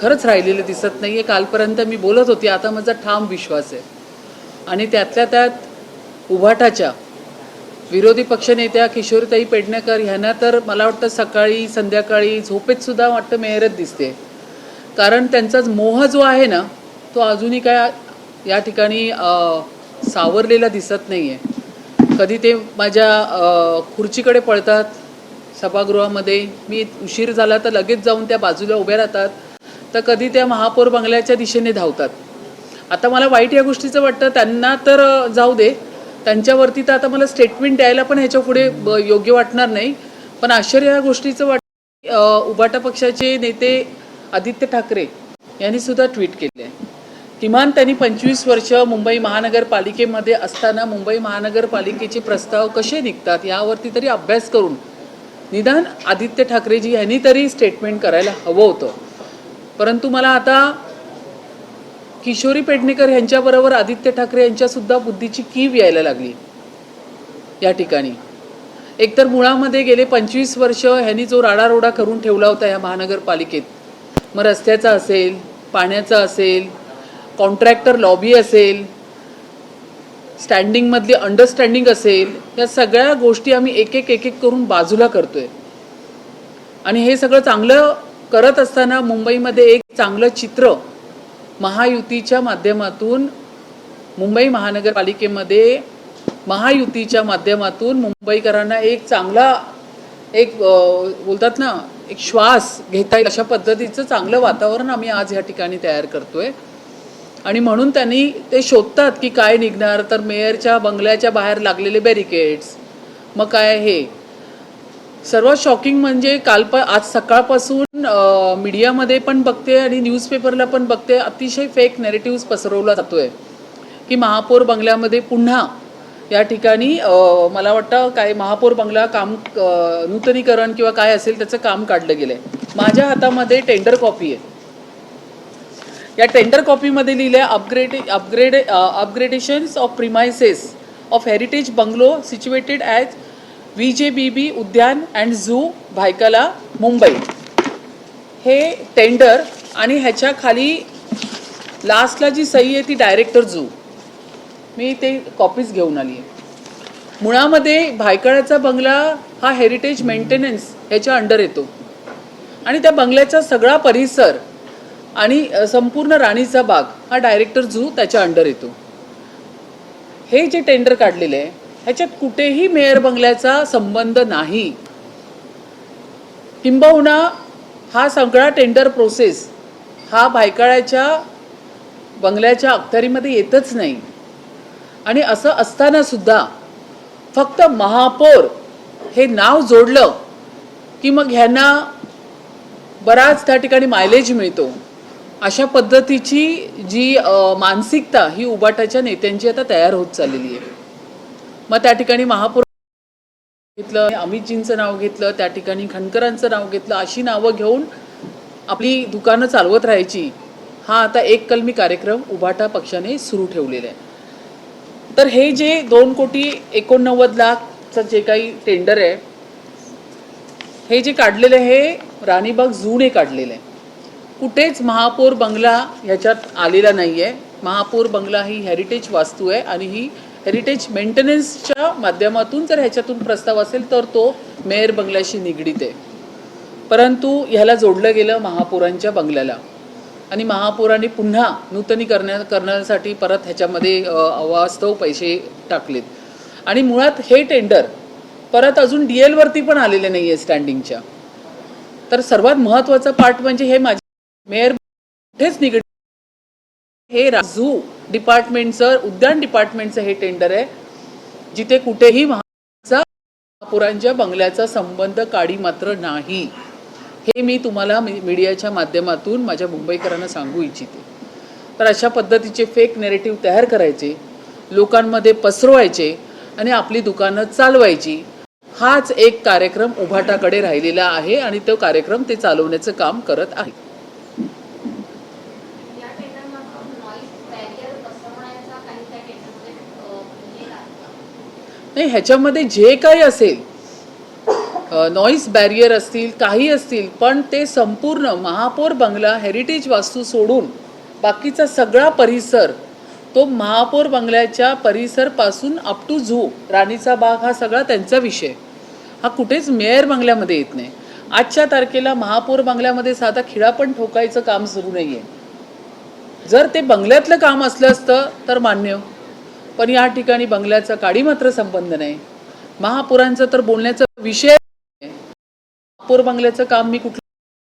खरंच राहिलेलं दिसत नाही आहे. कालपर्यंत मी बोलत होती, आता माझा ठाम विश्वास आहे. आणि त्यातल्या त्यात उभाटाच्या विरोधी पक्षनेत्या किशोरीताई पेडणेकर ह्यांना तर मला वाटतं सकाळी संध्याकाळी झोपेत सुद्धा वाटतं मेहरत दिसते. कारण त्यांचा मोह जो आहे ना, तो अजूनही काय या ठिकाणी सावरलेला दिसत नाही आहे. कधी ते माझ्या खुर्चीकडे पळतात सभागृहामध्ये, मी उशीर झाला तर लगेच जाऊन त्या बाजूला उभ्या राहतात, तर कधी त्या महापौर बंगल्याच्या दिशेने धावतात. आता मला वाईट या गोष्टीचं वाटतं, त्यांना तर जाऊ दे, त्यांच्यावरती तर आता मला स्टेटमेंट द्यायला पण ह्याच्या पुढे योग्य वाटणार नाही. पण आश्चर्य या गोष्टीचं वाटतं, उभाटा पक्षाचे नेते आदित्य ठाकरे यांनी सुद्धा ट्विट केले आहे. किमान त्यांनी 25 वर्ष मुंबई महानगरपालिकेमध्ये असताना मुंबई महानगरपालिकेचे प्रस्ताव कसे निघतात यावरती तरी अभ्यास करून निदान आदित्य ठाकरेजी यांनी तरी स्टेटमेंट करायला हवं होतं. परंतु मला आता किशोरी पेडणेकर यांच्याबरोबर आदित्य ठाकरे यांच्यासुद्धा बुद्धीची कीव यायला लागली या ठिकाणी. एकतर मुळामध्ये गेले 25 वर्ष ह्यांनी जो राडारोडा करून ठेवला होता या महानगरपालिकेत, मग रस्त्याचा असेल, पाण्याचा असेल, कॉन्ट्रॅक्टर लॉबी असेल, स्टँडिंगमधली अंडरस्टँडिंग असेल, या सगळ्या गोष्टी आम्ही एक एक करून बाजूला करतोय. आणि हे सगळं चांगलं करत असताना मुंबईमध्ये एक चांगलं चित्र महायुतीच्या माध्यमातून मुंबई महानगरपालिकेमध्ये महायुतीच्या माध्यमातून मुंबईकरांना एक चांगला बोलतात ना, एक श्वास घेता येईल अशा पद्धतीचं चांगलं वातावरण आम्ही आज ह्या ठिकाणी तयार करतोय. आणि म्हणून त्यांनी ते शोधतात की काय निघणार, तर मेयरच्या बंगल्याच्या बाहेर लागलेले बॅरिकेड्स, मग काय हे सर्वात शॉकिंग म्हणजे आज सकाळपासून मीडियामध्ये पण बघते आणि न्यूजपेपरला पण बघते, अतिशय फेक नॅरेटिव्स पसरवला जातोय की महापौर बंगल्यामध्ये पुन्हा या ठिकाणी मला वाटतं काय महापौर बंगला काम नूतनीकरण किंवा काय असेल त्याचं काम काढलं गेलंय. माझ्या हातामध्ये टेंडर कॉपी आहे. या टेंडर कॉपीमध्ये लिहिलं आहे upgradations of premises of heritage bungalow situated as VJBB उद्यान अँड झू भायखला मुंबई, हे टेंडर. आणि ह्याच्या खाली लास्टला जी सही आहे ती डायरेक्टर झू. मी ते कॉपीज घेऊन आली आहे. मुळामध्ये भायखळ्याचा बंगला हा हेरिटेज मेंटेनन्स ह्याच्या अंडर येतो आणि त्या बंगल्याचा सगळा परिसर आणि संपूर्ण राणीचा बाग हा डायरेक्टर झू त्याच्या अंडर येतो. हे जे टेंडर काढलेले आहे ह्याच्यात कुठेही मेयर बंगल्याचा संबंध नाही. किंबहुना हा सगळा टेंडर प्रोसेस हा भायखळ्याच्या बंगल्याच्या अखत्यारीमध्ये येतच नाही. आणि असं असताना सुद्धा फक्त महापौर हे नाव जोडलं की मग ह्यांना बराच त्या ठिकाणी मायलेज मिळतो, अशा पद्धतीची जी मानसिकता ही उभाटाच्या नेत्यांची आता तयार होत चाललेली आहे. मग त्या ठिकाणी महापौर घेतलं, अमितजींचं नाव घेतलं, त्या ठिकाणी खंडकरांचं नाव घेतलं, अशी नावं घेऊन आपली दुकानं चालवत राहायची. हा आता एक कलमी कार्यक्रम उभाटा पक्षाने सुरू ठेवलेला आहे. तर हे जे 2,89,00,000चं जे काही टेंडर आहे हे जे काढलेलं आहे हे राणीबाग झूने काढलेलं आहे. कुठेच महापौर बंगला ह्याच्यात आलेला नाही आहे. महापौर बंगला ही हेरिटेज वास्तू आहे आणि ही हेरिटेज मेंटेनन्सच्या माध्यमातून जर ह्याच्यातून प्रस्ताव असेल तर तो मेयर बंगल्याशी निगडीत आहे. परंतु ह्याला जोडलं गेलं महापौरांच्या बंगल्याला आणि महापौरांनी पुन्हा करण्यासाठी परत ह्याच्यामध्ये अवास्तव पैसे टाकलेत. आणि मुळात हे टेंडर परत अजून DL वरती पण आलेले नाही आहे स्टँडिंगच्या. तर सर्वात महत्त्वाचा पार्ट म्हणजे हे माझे मेयर कुठेच निगडीत, हे झू डिपार्टमेंटचं उद्यान डिपार्टमेंटचं हे टेंडर आहे, जिथे कुठेही महापौरांच्या बंगल्याचा संबंध काडी मात्र नाही. हे मी तुम्हाला मीडियाच्या माध्यमातून माझ्या मुंबईकरांना सांगू इच्छिते. तर अशा पद्धतीचे फेक नॅरेटिव्ह तयार करायचे, लोकांमध्ये पसरवायचे आणि आपली दुकानं चालवायची, हाच एक कार्यक्रम उभाटाकडे राहिलेला आहे आणि तो कार्यक्रम ते चालवण्याचं काम करत आहे. नाही, ह्याच्यामध्ये जे काही असेल नॉईस बॅरियर असतील, काही असतील, पण ते संपूर्ण महापौर बंगला हेरिटेज वास्तू सोडून बाकीचा सगळा परिसर तो महापौर बंगल्याच्या परिसरपासून अप टू झू राणीचा बाग हा सगळा त्यांचा विषय, हा कुठेच मेयर बंगल्यामध्ये येत नाही. आजच्या तारखेला महापौर बंगल्यामध्ये साधा खिळा पण ठोकायचं काम सुरू नाही आहे. जर ते बंगल्यातलं काम असलं असतं तर मान्य, पण या ठिकाणी बंगल्याचा काडी मात्र संबंध नाही. महापौरांचं तर बोलण्याचा विषय महापौर बंगल्याचं काम मी कुठलं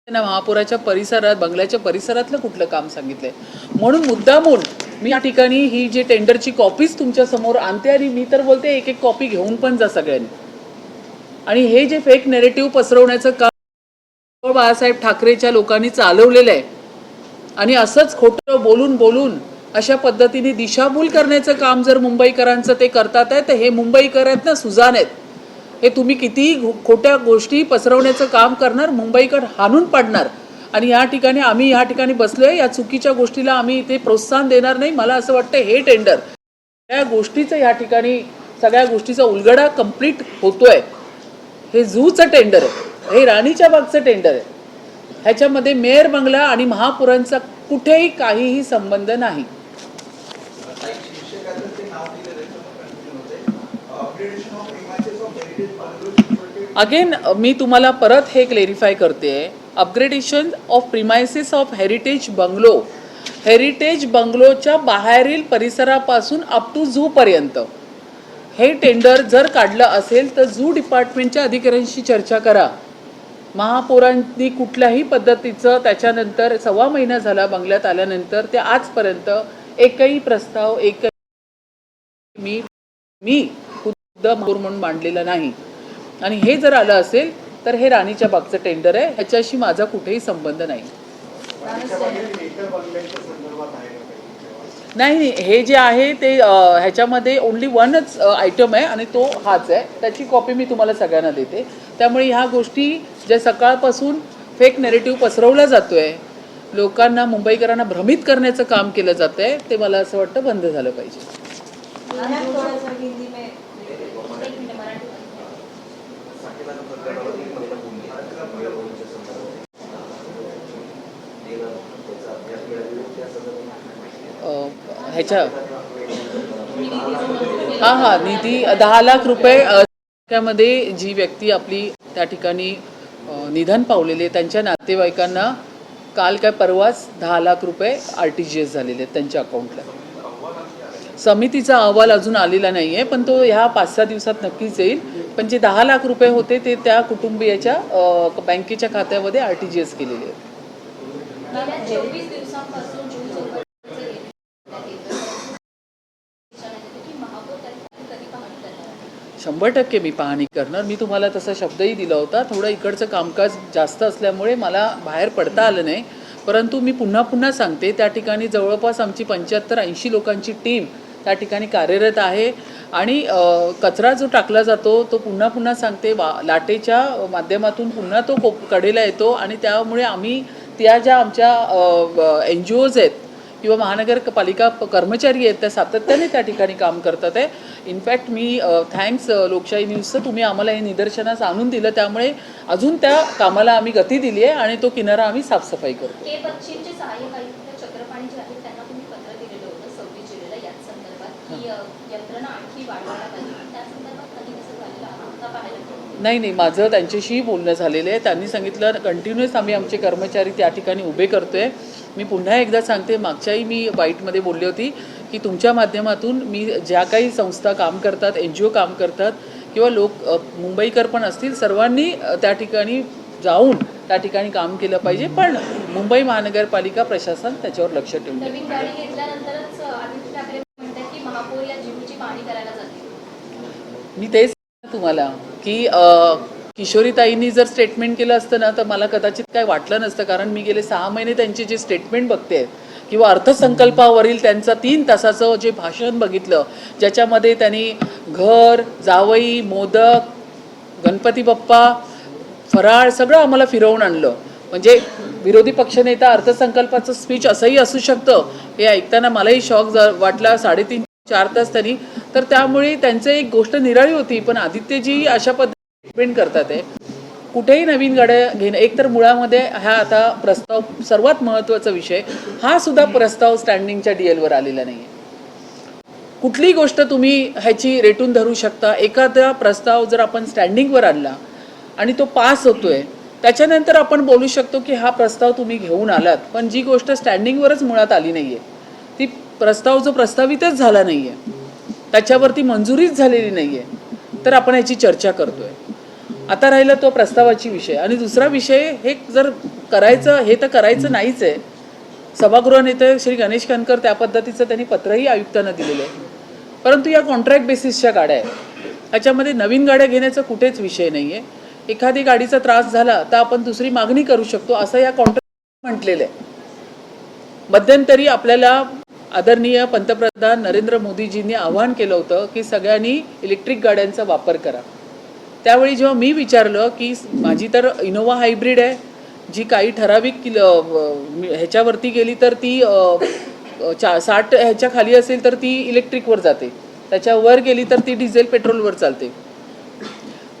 ना महापौराच्या परिसरात बंगल्याच्या परिसरातलं कुठलं काम सांगितलंय. म्हणून मुद्दामून मी या ठिकाणी ही जी टेंडरची कॉपीज तुमच्या समोर आणते आणि मी तर बोलते एक एक कॉपी घेऊन पण जा सगळ्यांनी. आणि हे जे फेक नेरेटिव्ह पसरवण्याचं काम बाळासाहेब ठाकरेच्या लोकांनी चालवलेलं आहे आणि असंच खोटं बोलून बोलून अशा पद्धतीने दिशाभूल करण्याचं काम जर मुंबईकरांचं ते करतात आहे तर हे मुंबईकर आहेत ना सुजान आहेत. हे तुम्ही कितीही खोट्या गोष्टी पसरवण्याचं काम करणार, मुंबईकर हाणून पाडणार. आणि या ठिकाणी आम्ही या ठिकाणी बसलोय, या चुकीच्या गोष्टीला आम्ही इथे प्रोत्साहन देणार नाही. मला असं वाटतं हे टेंडर या गोष्टीचं या ठिकाणी सगळ्या गोष्टीचा उलगडा कंप्लीट होतोय. हे झूचं टेंडर आहे, हे राणीच्या बागचं टेंडर आहे. ह्याच्यामध्ये मेयर बंगला आणि महापुरांचा कुठेही काहीही संबंध नाही. अगेन मी तुम्हाला परत हे क्लेरिफाय करते. Upgradation of premises of heritage bungalow, heritage बंगलोच्या बाहेरील परिसरापासून अप टू झू पर्यंत हे टेंडर जर काढलं असेल तर झू डिपार्टमेंटच्या अधिकाऱ्यांशी चर्चा करा. महापौरांनी कुठल्याही पद्धतीचं त्याच्यानंतर 1.25 महिना झाला बंगल्यात आल्यानंतर ते आजपर्यंत एकही प्रस्ताव मी खुद्द महापौर म्हणून मांडलेला नाही. आणि हे जर आलं असेल तर हे राणीच्या बागचं टेंडर आहे, ह्याच्याशी माझा कुठेही संबंध नाही. नाही, हे जे आहे ते ह्याच्यामध्ये ओन्ली वनच आयटम आहे आणि तो हाच आहे. त्याची कॉपी मी तुम्हाला सगळ्यांना देते. त्यामुळे ह्या गोष्टी ज्या सकाळपासून फेक नेरेटिव्ह पसरवला जातोय, लोकांना मुंबईकरांना भ्रमित करण्याचं काम केलं जात आहे, ते मला असं वाटतं बंद झालं पाहिजे. ह्याच्या हां निधी 10 लाख रुपये त्यामध्ये जी व्यक्ती आपली त्या ठिकाणी निधन पावलेले त्यांच्या नातेवाईकांना काल काय परवाच 10 लाख रुपये RTGS झालेले आहेत त्यांच्या अकाउंटला. समितीचा अहवाल अजून आलेला नाही आहे, पण तो ह्या 5-6 दिवसात नक्कीच येईल. पण जे 10 लाख रुपये होते ते त्या कुटुंबियाच्या बँकेच्या खात्यामध्ये RTGS केलेले आहेत. 100% मी पाहणी करणार. मी तुम्हाला तसा शब्दही दिला होता. थोडं इकडचं कामकाज जास्त असल्यामुळे मला बाहेर पडता आलं नाही, परंतु मी पुन्हा सांगते त्या ठिकाणी जवळपास आमची 75-80 लोकांची टीम त्या ठिकाणी कार्यरत आहे. आणि कचरा जो टाकला जातो तो पुन्हा सांगते लाटेच्या माध्यमातून पुन्हा तो कडेला येतो आणि त्यामुळे आम्ही त्या ज्या आमच्या NGOज आहेत किंवा महानगरपालिका कर्मचारी आहेत त्या सातत्याने त्या ठिकाणी काम करतात आहे. इनफॅक्ट मी थँक्स लोकशाही न्यूजचं तुम्ही आम्हाला हे निदर्शनास आणून दिलं, त्यामुळे अजून त्या कामाला आम्ही गती दिली आहे आणि तो किनारा आम्ही साफसफाई करतो. नाही, माझं त्यांच्याशीही बोलणं झालेलं आहे. त्यांनी सांगितलं कंटिन्युअस आम्ही आमचे कर्मचारी त्या ठिकाणी उभे करतोय. मी पुन्हा एकदा सांगते, मागच्याही मी वाईटमध्ये बोलली होती की तुमच्या माध्यमातून मी ज्या काही संस्था काम करतात, NGO काम करतात किंवा लोक मुंबईकर पण असतील, सर्वांनी त्या ठिकाणी जाऊन त्या ठिकाणी काम केलं पाहिजे. पण मुंबई महानगरपालिका प्रशासन त्याच्यावर लक्ष ठेवून मी तेच तुम्हाला की किशोरीताईंनी जर स्टेटमेंट केलं असतं ना तर मला कदाचित काय वाटलं नसतं. कारण मी गेले 6 महिने त्यांचे जे स्टेटमेंट बघते किंवा अर्थसंकल्पावरील त्यांचं 3 तासाचं जे भाषण बघितलं, ज्याच्यामध्ये त्यांनी घर, जावई, मोदक, गणपती बाप्पा, फराळ सगळं आम्हाला फिरवून आणलं. म्हणजे विरोधी पक्षनेता अर्थसंकल्पाचं स्पीच असंही असू शकतं हे ऐकताना मलाही शॉक वाटला. 3.5-4 तास त्यांनी, तर त्यामुळे त्यांचं एक गोष्ट निराळी होती. पण आदित्यजी अशा पद्धतीने स्टेटमेंट करतात आहे कुठेही नवीन गाड्या घेणं, एकतर मुळामध्ये हा आता प्रस्ताव सर्वात महत्त्वाचा विषय, हा सुद्धा प्रस्ताव स्टँडिंगच्या DLवर आलेला नाही आहे. कुठलीही गोष्ट तुम्ही ह्याची रेटून धरू शकता. एखादा प्रस्ताव जर आपण स्टँडिंगवर आणला आणि तो पास होतोय, त्याच्यानंतर आपण बोलू शकतो की हा प्रस्ताव तुम्ही घेऊन आलात, पण जी गोष्ट स्टँडिंगवरच मुळात आली नाही आहे, ती प्रस्ताव जो प्रस्तावितच झाला नाही आहे, त्याच्यावरती मंजुरीच झालेली नाही आहे, तर आपण ह्याची चर्चा करतोय. आता राहिलं तो प्रस्तावाची विषय. आणि दुसरा विषय, हे जर करायचं, हे तर करायचं नाहीच आहे. सभागृह नेते श्री गणेश कानकर त्या पद्धतीचं त्यांनी पत्रही आयुक्तांना दिलेलं आहे. परंतु या कॉन्ट्रॅक्ट बेसिसच्या गाड्या आहेत, ह्याच्यामध्ये नवीन गाड्या घेण्याचा कुठेच विषय नाही आहे. एखादी गाडीचा त्रास झाला तर आपण दुसरी मागणी करू शकतो, असं या कॉन्ट्रॅक्ट म्हटलेलं आहे. मध्यंतरी आपल्याला आदरणीय पंतप्रधान नरेंद्र मोदीजींनी आवाहन केलं होतं की सगळ्यांनी इलेक्ट्रिक गाड्यांचा वापर करा. त्यावेळी जेव्हा मी विचारलं की माझी तर इनोव्हा हायब्रिड आहे, जी काही ठराविक ह्याच्यावरती गेली तर ती 60 ह्याच्या खाली असेल तर ती इलेक्ट्रिकवर जाते, त्याच्यावर गेली तर ती डिझेल पेट्रोलवर चालते.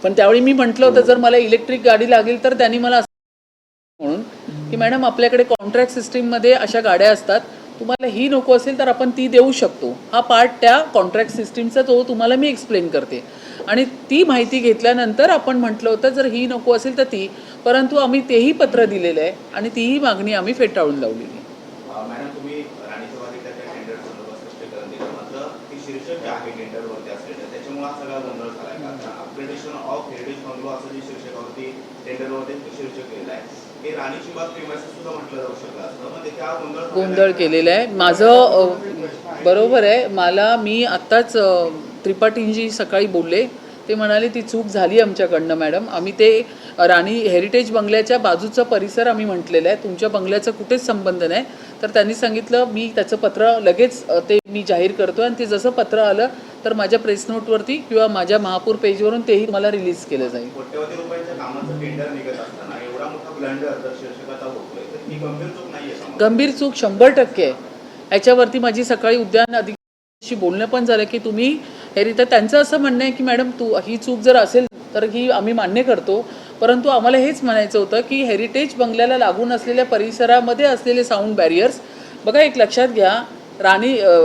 पण त्यावेळी मी म्हटलं होतं जर मला इलेक्ट्रिक गाडी लागेल तर त्यांनी मला असं म्हणून की मॅडम आपल्याकडे कॉन्ट्रॅक्ट सिस्टीममध्ये अशा गाड्या असतात, तुम्हाला ही नको असेल तर आपण ती देऊ शकतो. हा पार्ट त्या कॉन्ट्रॅक्ट सिस्टीमचा तो तुम्हाला मी एक्सप्लेन करते. आणि ती माहिती घेतल्यानंतर आपण म्हटलं होतं जर ही नको असेल तर ती, परंतु आम्ही तेही पत्र दिलेलं आहे आणि तीही मागणी आम्ही फेटाळून लावलेली. मॅडम, तुम्ही राणीच्या टेंडर संदर्भात स्पष्टीकरण दिलं, मात्र ती शीर्षक जे आहे टेंडरवरती असलेलं त्याच्यामुळे हा सगळा गोंधळ झालाय का? अपग्रेडेशन ऑफ हेरिटेज बंगलो असं जे शीर्षकावरती टेंडरवरती शीर्षक केलेलं आहे, हे राणीची बाग प्रिमायसेस सुद्धा म्हटलं जाऊ शकतं असतं, मग त्याच्या गोंधळ केलेला आहे. माझं बरोबर आहे. मी आत्ताच त्रिपाठींजी सकाळी बोलले, ते म्हणाले ती चूक झाली आमच्याकडनं मॅडम. आम्ही ते राणी हेरिटेज बंगल्याच्या बाजूचा परिसर आम्ही म्हटलेलं आहे, तुमच्या बंगल्याचा कुठेच संबंध नाही. तर त्यांनी सांगितलं मी त्याचं पत्र लगेच ते मी जाहीर करतो आणि ते जसं पत्र आलं तर माझ्या प्रेस नोटवरती किंवा माझ्या महापूर पेजवरून तेही मला रिलीज केलं जाईल. कोट्यवधी रुपयांच्या कामाचं टेंडर निघत असताना एवढा मोठा ब्लंडर जर शीर्षकाचा होतोय तर ही गंभीर चूक नाहीये. गंभीर चूक 100% आहे. याच्यावरती माझी सकाळी उद्यान अधिकाऱ्यांशी बोलणं पण झालं की तुम्ही तर त्यांचं असं म्हणणं आहे की मॅडम ही चूक जर असेल तर ही आम्ही मान्य करतो, परंतु आम्हाला हेच म्हणायचं होतं की हेरिटेज बंगल्याला लागून असलेल्या परिसरामध्ये असलेले साऊंड बॅरियर्स बघा. एक लक्षात घ्या,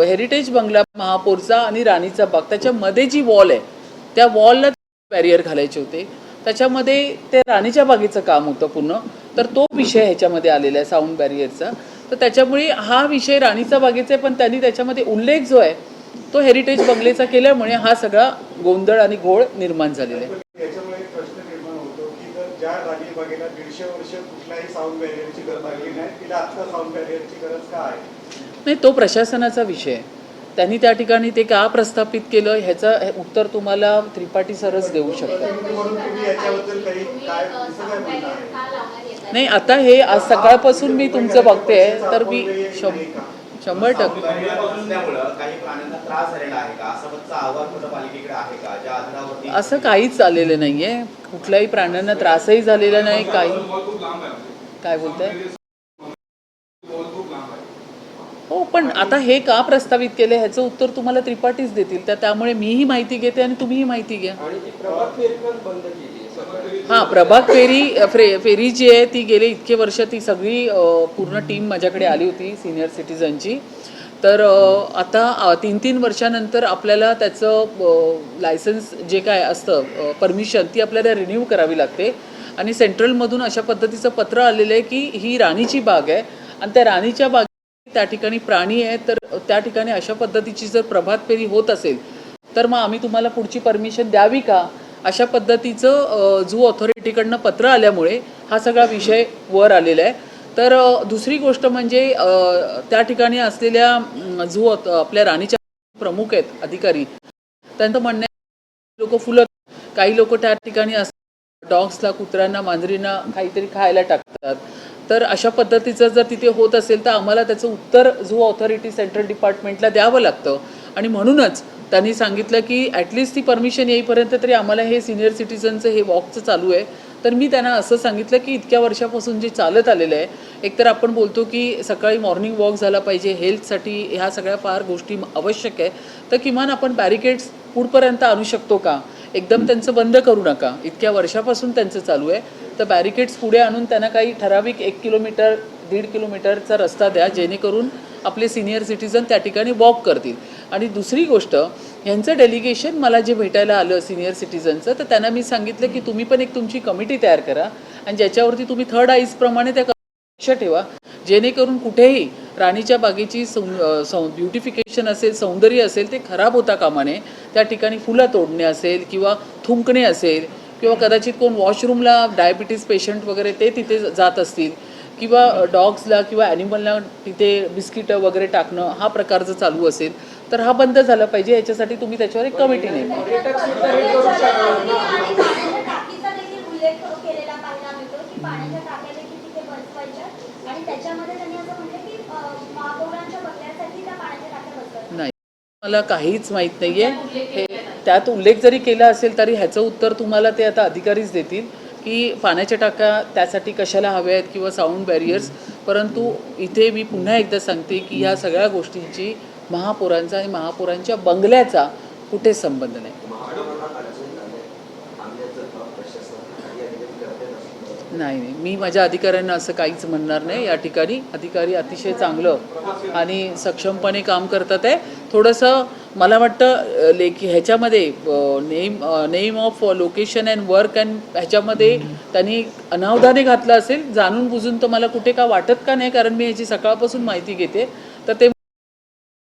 हेरिटेज बंगला महापौरचा आणि राणीचा बाग त्याच्यामध्ये जी वॉल आहे त्या वॉलला बॅरियर घालायचे होते, त्याच्यामध्ये ते राणीच्या बागेचं काम होतं पूर्ण, तर तो विषय ह्याच्यामध्ये आलेला आहे साऊंड बॅरियरचा. तर त्याच्यामुळे हा विषय राणीचा बागेचा आहे, पण त्यांनी त्याच्यामध्ये उल्लेख जो आहे तो हेरिटेज बंगलेचा केल्यामुळे हा सगळा गोंधळ आणि घोळ निर्माण झालेला आहे. याच्यामुळे प्रश्न निर्माण होतो की जर ज्या राणी बागेला 150 वर्ष कुठल्याही साऊंड बॅरियरची गरज लागली नाही, तिला आत्ता साऊंड बॅरियरची गरज का आहे? नाही, तो प्रशासनाचा विषय आहे. त्यांनी त्या ठिकाणी ते का प्रस्थापित केलं ह्याचं उत्तर तुम्हाला त्रिपाठी सरच देऊ शकतात. नाही, आता हे आज सकाळपासून मी तुमचं बघते तर मी 100% असं काहीच आलेलं नाहीये. कुठल्याही प्राण्यांना त्रासही झालेला नाही. काही काय बोलताय? हो, पण आता हे का प्रस्तावित केले ह्याचं उत्तर तुम्हाला त्रिपाठीच देतील. त्यामुळे मीही माहिती घेते आणि तुम्हीही माहिती घ्या. हां, प्रभाग फेरी जी आहे ती गेले इतके वर्ष ती सगळी पूर्ण टीम माझ्याकडे आली होती सिनियर सिटीजनची. तर आता 3-3 वर्षानंतर आपल्याला त्याचं लायसन्स जे काय असतं परमिशन ती आपल्याला रिन्यू करावी लागते. आणि सेंट्रलमधून अशा पद्धतीचं पत्र आलेलं आहे की ही राणीची बाग आहे आणि त्या राणीच्या बाग त्या ठिकाणी प्राणी आहे, तर त्या ठिकाणी अशा पद्धतीची जर प्रभात फेरी होत असेल तर मग आम्ही तुम्हाला पुढची परमिशन द्यावी का, अशा पद्धतीचं झू ऑथॉरिटीकडनं पत्र आल्यामुळे हा सगळा विषय वर आलेला आहे. तर दुसरी गोष्ट म्हणजे त्या ठिकाणी असलेल्या आपल्या राणीच्या प्रमुख आहेत अधिकारी, त्यांचं म्हणणं लोक फुलं, काही लोक त्या ठिकाणी डॉग्सला, कुत्र्यांना, मांजरींना काहीतरी खायला टाकतात. तर अशा पद्धतीचं जर तिथे होत असेल तर आम्हाला त्याचं उत्तर झू ऑथॉरिटी सेंट्रल डिपार्टमेंटला द्यावं लागतं. आणि म्हणूनच त्यांनी सांगितलं की ॲटलिस्ट ती परमिशन येईपर्यंत तरी आम्हाला हे सिनियर सिटीजनचं हे वॉकचं चालू आहे. तर मी त्यांना असं सांगितलं की इतक्या वर्षापासून जे चालत आलेलं आहे, एकतर आपण बोलतो की सकाळी मॉर्निंग वॉक झाला पाहिजे, हेल्थसाठी ह्या सगळ्या फार गोष्टी आवश्यक आहे, तर किमान आपण बॅरिकेड्स पुढपर्यंत आणू शकतो का. एकदम त्यांचं बंद करू नका. इतक्या वर्षापासून त्यांचं चालू आहे. तर बॅरिकेड्स पुढे आणून त्यांना काही ठराविक 1 किलोमीटर 1.5 किलोमीटरचा रस्ता द्या, जेणेकरून आपले सिनियर सिटीजन त्या ठिकाणी वॉक करतील. आणि दुसरी गोष्ट, यांचं डेलिगेशन मला जे भेटायला आलं सिनियर सिटीजनचं, तर त्यांना मी सांगितलं की तुम्ही पण एक तुमची कमिटी तयार करा आणि ज्याच्यावरती तुम्ही थर्ड आईजप्रमाणे त्या लक्ष ठेवा, जेणेकरून कुठेही राणीच्या बागेची ब्युटिफिकेशन असेल, सौंदर्य असेल, ते खराब होता कामा नये. त्या ठिकाणी फुलं तोडणे असेल किंवा थुंकणे असेल किंवा कदाचित कोण वॉशरूमला डायबिटीज पेशंट वगैरे ते तिथे जात असतील किंवा डॉग्सला किंवा ॲनिमलला तिथे बिस्किटं वगैरे टाकणं, हा प्रकार जर चालू असेल तर हा बंद झाला पाहिजे. याच्यासाठी तुम्ही त्याच्यावर एक कमिटी नेमा. नाही, मला काहीच माहीत नाही आहे. हे त्यात उल्लेख जरी केला असेल तरी ह्याचं उत्तर तुम्हाला ते आता अधिकारीच देतील की पाण्याच्या टाक्या त्यासाठी कशाला हव्या आहेत किंवा साऊंड बॅरियर्स. परंतु इथे मी पुन्हा एकदा सांगते की ह्या सगळ्या गोष्टींची महापौरांचा आणि महापौरांच्या बंगल्याचा कुठेच संबंध नाही. नाही, मी माझ्या अधिकाऱ्यांना असं काहीच म्हणणार नाही. या ठिकाणी अधिकारी अतिशय चांगलं आणि सक्षमपणे काम करतात आहे. थोडंसं मला वाटतं ह्याच्यामध्ये name of location and work and ह्याच्यामध्ये त्यांनी अनावधाने घातलं असेल, जाणून बुजून. तर मला कुठे का वाटत का नाही, कारण मी ह्याची सकाळपासून माहिती घेते. तर ते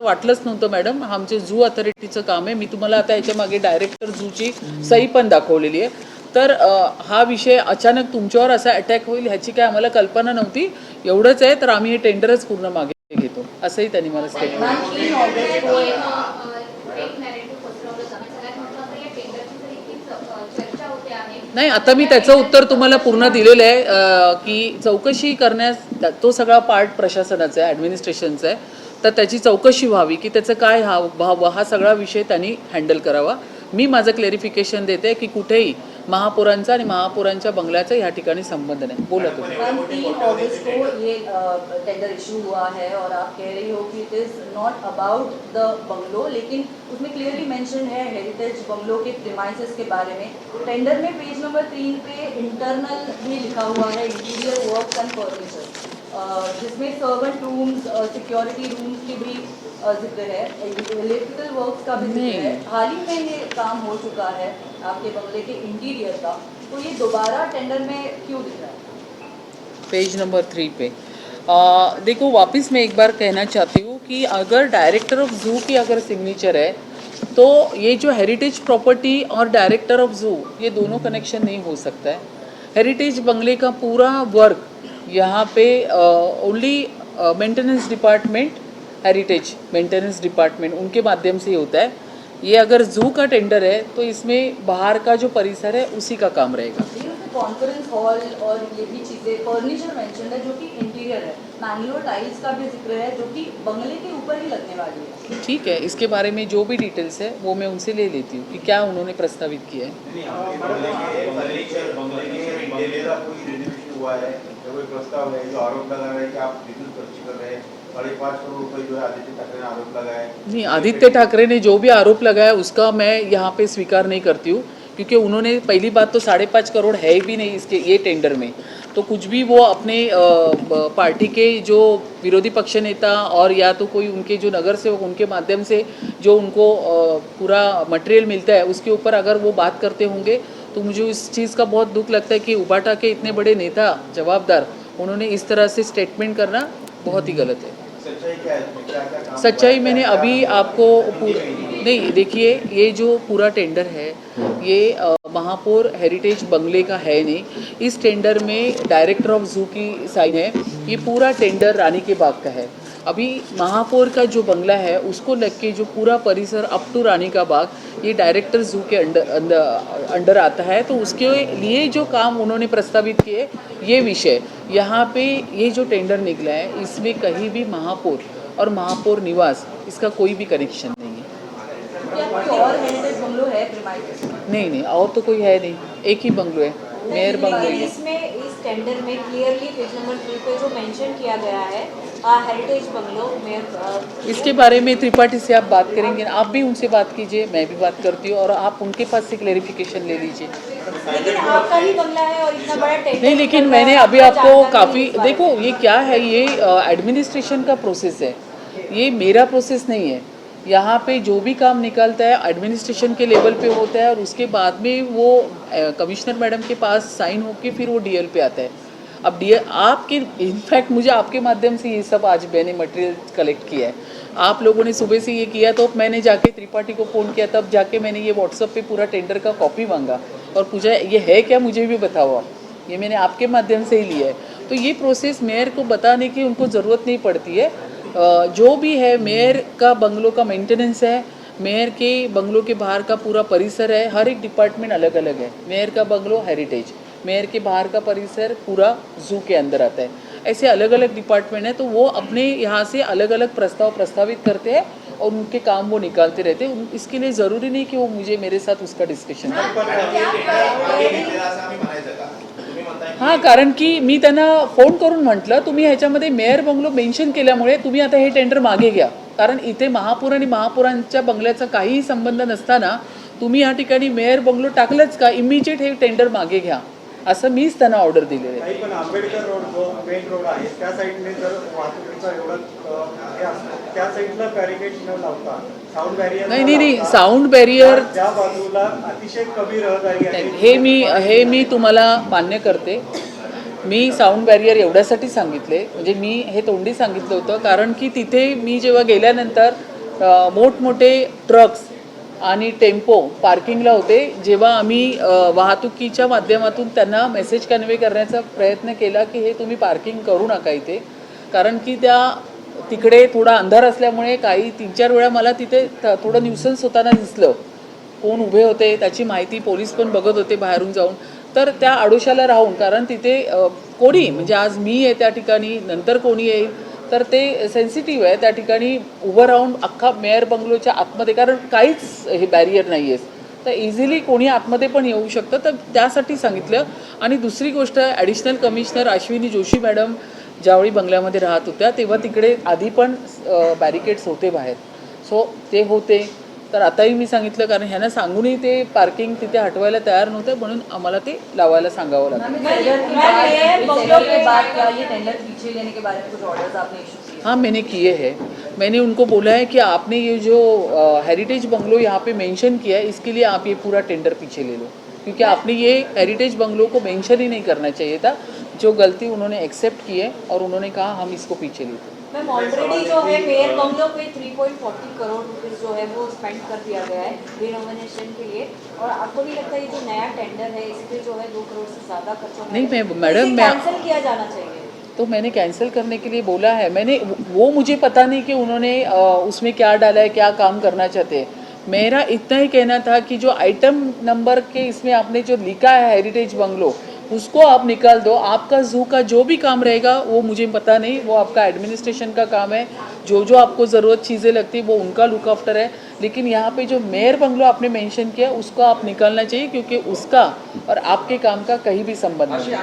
वाटलंच नव्हतं मॅडम. आमचे झू अथॉरिटीचं काम आहे. मी तुम्हाला आता ह्याच्यामागे डायरेक्टर झूची सही पण दाखवलेली आहे. तर हा विषय अचानक तुमच्यावर असा अटॅक होईल ह्याची काय आम्हाला कल्पना नव्हती. एवढंच आहे, तर आम्ही हे टेंडरच पूर्ण मागे घेतो, असंही त्यांनी मला स्टेटमेंट. नाही, आता मी त्याचं उत्तर तुम्हाला पूर्ण दिलेलं आहे की चौकशी करण्यास तो सगळा पार्ट प्रशासनाचा आहे, ॲडमिनिस्ट्रेशनचा आहे. तर त्याची चौकशी व्हावी की त्याचं काय हा सगळा विषय त्यांनी हँडल करावा. मी माझं क्लेरिफिकेशन देते की कुठेही महापौरांचा आणि महापौरांच्या बंगल्याचा ह्या ठिकाणी संबंध नाही. बोला तुम्ही. 3 अगस्त को ये टेंडर इशू हुआ है और आप कह रही हो कि it is not about the bungalow, लेकिन उसमें क्लियरली मेंशन है हेरिटेज बंगलो के प्रीमाइसेस के बारे में. टेंडर में पेज नंबर 3 पे इंटरनल भी लिखा हुआ है, इंटीरियर वर्क एंड फर्नीचर, जिसमें सर्वेंट रूम्स, सिक्योरिटी रूम्स की भी जिक्र है, इलेक्ट्रिकल वर्क्स का भी जिक्र है. हाल ही में ये काम हो चुका है आपके बंगले के इंटीरियर का, तो ये दोबारा टेंडर में क्यों दिख रहा है? पेज नंबर 3 पे देखो, वापस मैं एक बार कहना चाहती हूँ कि अगर डायरेक्टर ऑफ ज़ू की अगर सिग्नेचर है तो ये जो हेरिटेज प्रॉपर्टी और डायरेक्टर ऑफ ज़ू, ये दोनों कनेक्शन नहीं हो सकता है. हेरिटेज बंगले का पूरा वर्क यहाँ पे only maintenance department, heritage maintenance department, उनके माध्यम से ही होता है. ये अगर ज़ू का टेंडर है तो इसमें बाहर का जो परिसर है उसी का काम रहेगा. कॉन्फ्रेंस हॉल और ये भी चीज़ें, फर्नीचर मेंशन है जो कि इंटीरियर है, मैंगलोर टाइल्स का भी जिक्र है जो कि बंगले के ऊपर ही लगने वाली है. ठीक है, इसके बारे में जो भी डिटेल्स है वो मैं उनसे ले लेती हूँ कि क्या उन्होंने प्रस्तावित किया है. कोई प्रस्ताव है जो आरोप लगा रहा है कि आप विद्युत खर्च कर रहे हैं, 5.5 करोड़ रुपए जो है आदित्य ठाकरे ने आरोप लगाया है. नहीं, आदित्य ठाकरे ने जो भी आरोप लगाया उसका मैं यहाँ पे स्वीकार नहीं करती हूँ, क्योंकि उन्होंने पहली बात तो 5.5 करोड़ है भी नहीं इसके ये टेंडर में. तो कुछ भी वो अपने पार्टी के जो विरोधी पक्ष नेता और या तो कोई उनके जो नगर सेवक, उनके माध्यम से जो उनको पूरा मटेरियल मिलता है उसके ऊपर अगर वो बात करते होंगे तो मुझे इस चीज़ का बहुत दुख लगता है कि उबाटा के इतने बड़े नेता जवाबदार, उन्होंने इस तरह से स्टेटमेंट करना बहुत ही गलत है. सच्चाई क्या है? क्या सच्चाई मैंने अभी आपको नहीं, देखिए, ये जो पूरा टेंडर है ये महापौर हेरिटेज बंगले का है नहीं. इस टेंडर में डायरेक्टर ऑफ ज़ू की साइन है. ये पूरा टेंडर रानी के बाग का है. अभी महापौर का जो बंगला है उसको लग के जो पूरा परिसर अप टू रानी का बाग, ये डायरेक्टर ज़ू के अंडर आता है. तो उसके लिए जो काम उन्होंने प्रस्तावित किए, ये विषय यहाँ पे ये जो टेंडर निकला है इसमें कहीं भी महापौर और महापौर निवास इसका कोई भी कनेक्शन नहीं है. क्या कोई और हेरिटेज बंगलो है प्रीमाइसेस? नहीं, और तो कोई है नहीं, एक ही बंगलो है. मेयर बंगले लेकिन में। इसमें इस टेंडर में क्लियरली पेज नंबर 3 पे जो मेंशन किया गया है हेरिटेज बंगलो मेयर इसके बारे में त्रिपाठी से आप बात करेंगे, आप भी उनसे बात कीजिए, मैं भी बात करती हूँ, और आप उनके पास से क्लेरिफिकेशन ले लीजिए। लेकिन आपका ही बंगला है और इतना बड़ा टेंडर नहीं, लेकिन निकल रहा है, मैंने अभी आपको आपको जानकारी काफ़ी नहीं इस बारे देखो, में। ये क्या है, ये एडमिनिस्ट्रेशन का प्रोसेस है, ये मेरा प्रोसेस नहीं है। यहाँ पे जो भी काम निकलता है एडमिनिस्ट्रेशन के लेवल पे होता है, और उसके बाद में वो कमिश्नर मैडम के पास साइन होके फिर वो डीएल पे आता है। अब डीएल आपके, इनफैक्ट मुझे आपके माध्यम से ये सब आज मैंने मटेरियल कलेक्ट किया है। आप लोगों ने सुबह से ये किया, तो मैंने जाके त्रिपाठी को फ़ोन किया, तब जाके मैंने ये व्हाट्सअप पे पूरा टेंडर का कॉपी मांगा और पूछा ये है क्या, मुझे भी बताओ आप। ये मैंने आपके माध्यम से ही लिया है। तो ये प्रोसेस मेयर को बताने की उनको ज़रूरत नहीं पड़ती है। जो भी है, मेयर का बंगलों का मेंटेनेंस है, मेयर के बंगलों के बाहर का पूरा परिसर है, हर एक डिपार्टमेंट अलग अलग है। मेयर का बंगलो हेरिटेज, मेयर के बाहर का परिसर पूरा जू के अंदर आता है। ऐसे अलग अलग डिपार्टमेंट है, तो वो अपने यहाँ से अलग अलग प्रस्ताव प्रस्तावित करते हैं और उनके काम वो निकालते रहते हैं। इसके लिए ज़रूरी नहीं कि वो मुझे मेरे साथ उसका डिस्कशन करें। मॅडम, हे टेंडर मागे घेतलेलं असं आम्ही म्हणायचं का? तुम्ही म्हणताय की हां, कारण की मी त्यांना फोन करून म्हटलं, तुम्ही ह्याच्यामध्ये मेयर बंगलो मेन्शन केल्यामुळे तुम्ही आता हे टेंडर मागे घ्या, कारण इथे महापूर आणि महापुरांच्या बंगल्याचा काहीही संबंध नसताना तुम्ही या ठिकाणी मेयर बंगलो टाकलंच का, इमिजिएट हे टेंडर मागे घ्या, असं मीच त्यांना ऑर्डर दिलेली आहे। नाही, पण आंबेडकर रोड जो मेन रोड आहे त्या साईडने जर वाहतुकीचा एवढं हे असतं, त्या साईडला बॅरिकेड न लावता साऊंड बॅरियर नाही, साऊंड बॅरियर ज्या बाजूला अतिशय कमी रहदारी आहे हे मी तुम्हाला मान्य करते। मी साऊंड बॅरियर एवढ्यासाठी सांगितले, म्हणजे मी हे तोंडी सांगितलं होतं, कारण की तिथे मी जेव्हा गेल्यानंतर मोठमोठे ट्रक्स आणि टेम्पो पार्किंगला होते। जेव्हा आम्ही वाहतुकीच्या माध्यमातून त्यांना मेसेज कन्वे करण्याचा प्रयत्न केला की हे तुम्ही पार्किंग करू नका इथे, कारण की तिकडे थोडा अंधार असल्यामुळे काही 3-4 वेळा मला तिथे थोडं न्यूसन्स होताना दिसलं, कोण उभे होते त्याची माहिती पोलीस पण बघत होते बाहेरून जाऊन। तर त्या आडोशाला राहून, कारण तिथे कोणी, म्हणजे आज मी आहे त्या ठिकाणी, नंतर कोणी येईल, तर ते सेन्सिटिव्ह आहे, त्या ठिकाणी उभं राहून अख्खा मेयर बंगलोच्या आतमध्ये, कारण काहीच हे बॅरियर नाही आहे, तर इझिली कोणी आतमध्ये पण येऊ शकतं, तर त्यासाठी सांगितलं। आणि दुसरी गोष्ट, additional commissioner Ashwini Joshi madam ज्यावेळी बंगल्यामध्ये राहत होत्या तेव्हा तिकडे आधी पण बॅरिकेड्स होते बाहेर, सो ते होते। तर आताही मी सांगितलं, कारण ह्यांना सांगूनही ते पार्किंग तिथे हटवायला तयार नव्हते, म्हणून आम्हाला ते लावायला सांगावं लागलं। टेंडर के बाद क्या ये टेंडर पीछे लेने के बारे में कुछ ऑर्डर्स आपने इशू किए? हाँ, मैंने किए हैं। मैंने उनको बोला है कि आपने ये जो हेरिटेज बंगलो यहाँ पे मेंशन किया है, इसके लिए आप ये पूरा टेंडर पीछे ले लो, क्योंकि आपने ये हेरिटेज बंगलो को मेंशन ही नहीं करना चाहिए था। जो गलती उन्होंने एक्सेप्ट की है और उन्होंने कहा हम इसको पीछे लेते हैं। मैम ऑलरेडी जो है मेयर बंगलो पे 3.40 करोड़ रुपीस जो है वो स्पेंड कर दिया गया है रिनोवेशन के लिए, और आपको नहीं लगता ये जो नया टेंडर है इस पे जो है 2 करोड़ से ज़्यादा खर्च होगा? नहीं, मैडम, मैं कैंसिल किया जाना चाहिए। तो मैंने कैंसिल करने के लिए बोला है, मैंने वो, मुझे पता नहीं कि उन्होंने उसमें क्या डाला है, क्या काम करना चाहते हैं। मेरा इतना ही कहना था कि जो आइटम नंबर के इसमें आपने जो लिखा है हेरिटेज बंगलो, उसको आप निकाल दो। आपका जू का जो भी काम रहेगा वो मुझे पता नहीं, वो आपका एडमिनिस्ट्रेशन का काम है, जो आपको ज़रूरत चीज़ें लगती वो उनका लुक आफ्टर है। लेकिन यहाँ पे जो मेयर बंगलो आपने मेंशन किया उसको आप निकालना चाहिए, क्योंकि उसका और आपके काम का कहीं भी संबंध नहीं।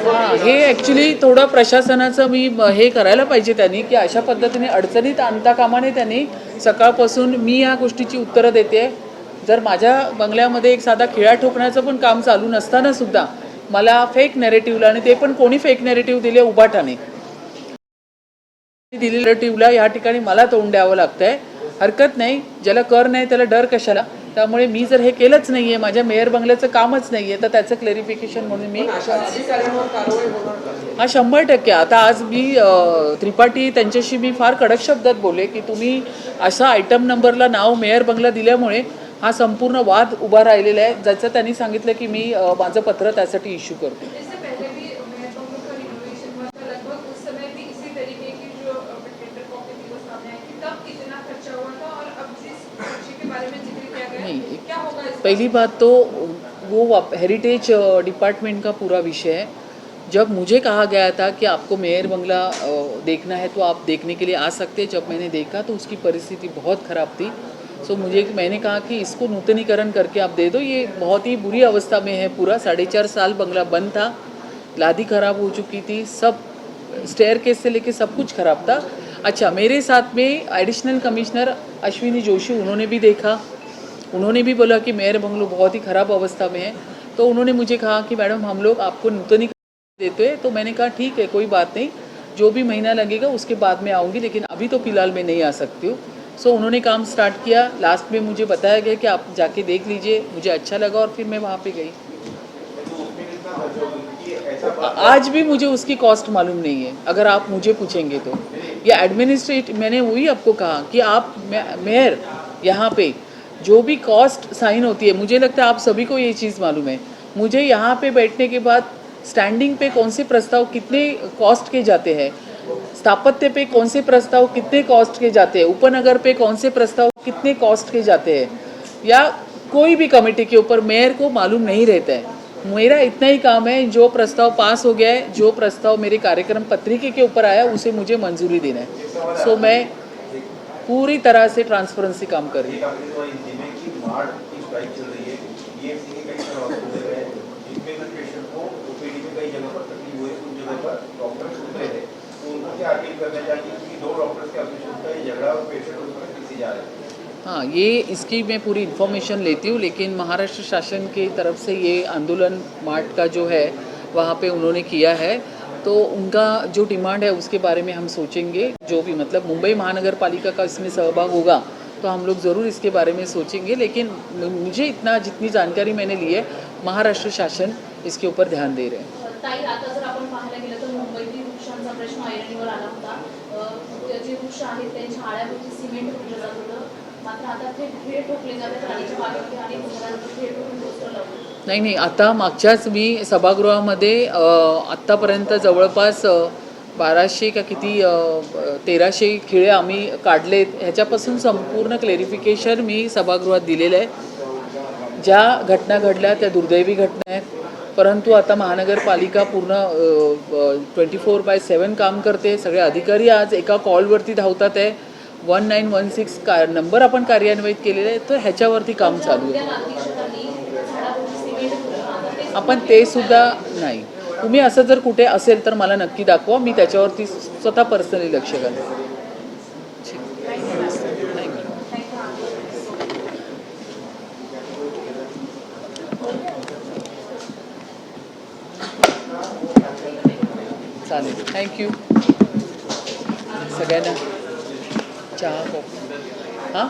हां, हे ॲक्च्युली थोडं प्रशासनाचं मी हे करायला पाहिजे त्यांनी, की अशा पद्धतीने अडचणीत आणता कामा नये त्यांनी। सकाळपासून मी या गोष्टीची उत्तरं देते। जर माझ्या बंगल्यामध्ये एक साधा खिळा ठोकण्याचं पण काम चालू नसताना सुद्धा मला फेक नॅरेटिव्हला, आणि ते पण कोणी फेक नॅरेटिव्ह दिले, उबाटाने दिलेल्या नॅरेटिव्हला या ठिकाणी मला तोंड द्यावं लागतं आहे। हरकत नाही, ज्याला कर नाही त्याला डर कशाला। त्यामुळे मी जर हे केलंच नाही आहे, माझ्या मेयर बंगल्याचं कामच नाही आहे, तर त्याचं क्लेरिफिकेशन म्हणून मी हा 100%। आता आज मी त्रिपाठी त्यांच्याशी मी फार कडक शब्दात बोले की तुम्ही असा आयटम नंबरला नाव मेयर बंगला दिल्यामुळे हा संपूर्ण वाद उभा राहिलेला आहे, ज्याचं त्यांनी सांगितलं की मी माझं पत्र त्यासाठी इश्यू करतो। इससे पहले भी मेयर बंगलो का रिनोवेशन हुआ था, लगभग उस समय भी इसी तरीके की जो टेंडर कॉपी थी वो सामने आई थी, तब कितना खर्चा हुआ था और अब जिस खर्चे के बारे में जिक्र किया गया नहीं, है, क्या होगा इसका? पहली बात तो वो हेरिटेज डिपार्टमेंट का पूरा विषय है। जब मुझे कहा गया था कि आपको मेयर बंगला देखना है तो आप देखने के लिए आ सकते हैं, जब मैंने देखा तो उसकी परिस्थिति बहुत ख़राब थी। सो मैंने कहा कि इसको नूतनीकरण करके आप दे दो, ये बहुत ही बुरी अवस्था में है पूरा। 4.5 साल बंगला बंद था, लादी खराब हो चुकी थी, सब स्टेयरकेस से लेके सब कुछ खराब था। अच्छा, मेरे साथ में एडिशनल कमिश्नर अश्विनी जोशी, उन्होंने भी देखा, उन्होंने भी बोला कि मेयर बंगलो बहुत ही ख़राब अवस्था में है। तो उन्होंने मुझे कहा कि मैडम हम लोग आपको नूतनीकरण देते हैं। तो मैंने कहा ठीक है, कोई बात नहीं, जो भी महीना लगेगा उसके बाद में आऊँगी, लेकिन अभी तो फ़िलहाल मैं नहीं आ सकती हूँ। सो उन्होंने काम स्टार्ट किया। लास्ट में मुझे बताया गया कि आप जाके देख लीजिए, मुझे अच्छा लगा और फिर मैं वहाँ पे गई। तो उसमें कितना खर्च होगा, क्योंकि ऐसा बात आज भी मुझे उसकी कॉस्ट मालूम नहीं है, अगर आप मुझे पूछेंगे तो। ये एडमिनिस्ट्रेट, मैंने वही आपको कहा कि आप मेयर यहाँ पे जो भी कॉस्ट साइन होती है, मुझे लगता है आप सभी को ये चीज़ मालूम है। मुझे यहाँ पे बैठने के बाद स्टैंडिंग पे कौन से प्रस्ताव कितने कॉस्ट के जाते हैं, स्थापत्य पे कौन से प्रस्ताव कितने कॉस्ट के जाते हैं, उपनगर पे कौन से प्रस्ताव कितने कॉस्ट के जाते हैं, या कोई भी कमेटी के ऊपर मेयर को मालूम नहीं रहता है। मेरा इतना ही काम है, जो प्रस्ताव पास हो गया है, जो प्रस्ताव मेरे कार्यक्रम पत्रिके के ऊपर आया, उसे मुझे मंजूरी देना है। सो मैं पूरी तरह से ट्रांसपेरेंसी काम कर रही हूँ। एक अपनी तो जिले की मार्च की स्ट्राइक चल रही है, बीएमसी के कई सारे हॉस्पिटल है जिनमें भी पेशेंट को ओपीडी में कई जगह पर तकलीफ हुई, उन जगह पर डॉक्टर सुनते हैं, तो उनको क्या अपील करना चाहिए, क्योंकि 2 डॉक्टर्स के ऑपरेशन का ये झगड़ा और पेशेंट उस पर किसी जा रहे हैं। हाँ, ये इसकी मैं पूरी इन्फॉर्मेशन लेती हूँ, लेकिन महाराष्ट्र शासन की तरफ से ये आंदोलन मार्ट का जो है वहाँ पे उन्होंने किया है, तो उनका जो डिमांड है उसके बारे में हम सोचेंगे। जो भी मतलब मुंबई महानगर पालिका का इसमें सहभाग होगा तो हम लोग ज़रूर इसके बारे में सोचेंगे, लेकिन मुझे इतना जितनी जानकारी मैंने ली है, महाराष्ट्र शासन इसके ऊपर ध्यान दे रहे हैं। ताई, आता जर आपण पाहायला गेलं तर मुंबईतील वृक्षांचा प्रश्न ऐरणीवर आला होता। जे वृक्ष आहेत त्यांच्या आळ्यावरती सिमेंट ठोकलं जात होतं, मात्र आता ते खिळे ठोकले जातात राणीच्या बागेमध्ये आणि घरांवर खिळे ठोकून पोस्टर लावले। नाही, आता मागच्याच मी सभागृहामध्ये आत्तापर्यंत जवळपास 1200 का किती 1300 खिळे आम्ही काढलेत, ह्याच्यापासून संपूर्ण क्लेरिफिकेशन मी सभागृहात दिलेलं आहे। ज्या घटना घडल्या त्या दुर्दैवी घटना आहेत, परंतु आता महानगरपालिका पूर्ण 24/7 काम करते। सगळे अधिकारी आज एका कॉलवरती धावतात आहे। 1916 नंबर आपण कार्यान्वित केलेले आहे, तर ह्याच्यावरती काम चालू आहे। आपण ते सुद्धा नाही, तुम्ही असं जर कुठे असेल तर मला नक्की दाखवा, मी त्याच्यावरती स्वतः पर्सनली लक्ष घालेन। चालेल, थँक्यू सगळ्यांना। चहा कॉफी हां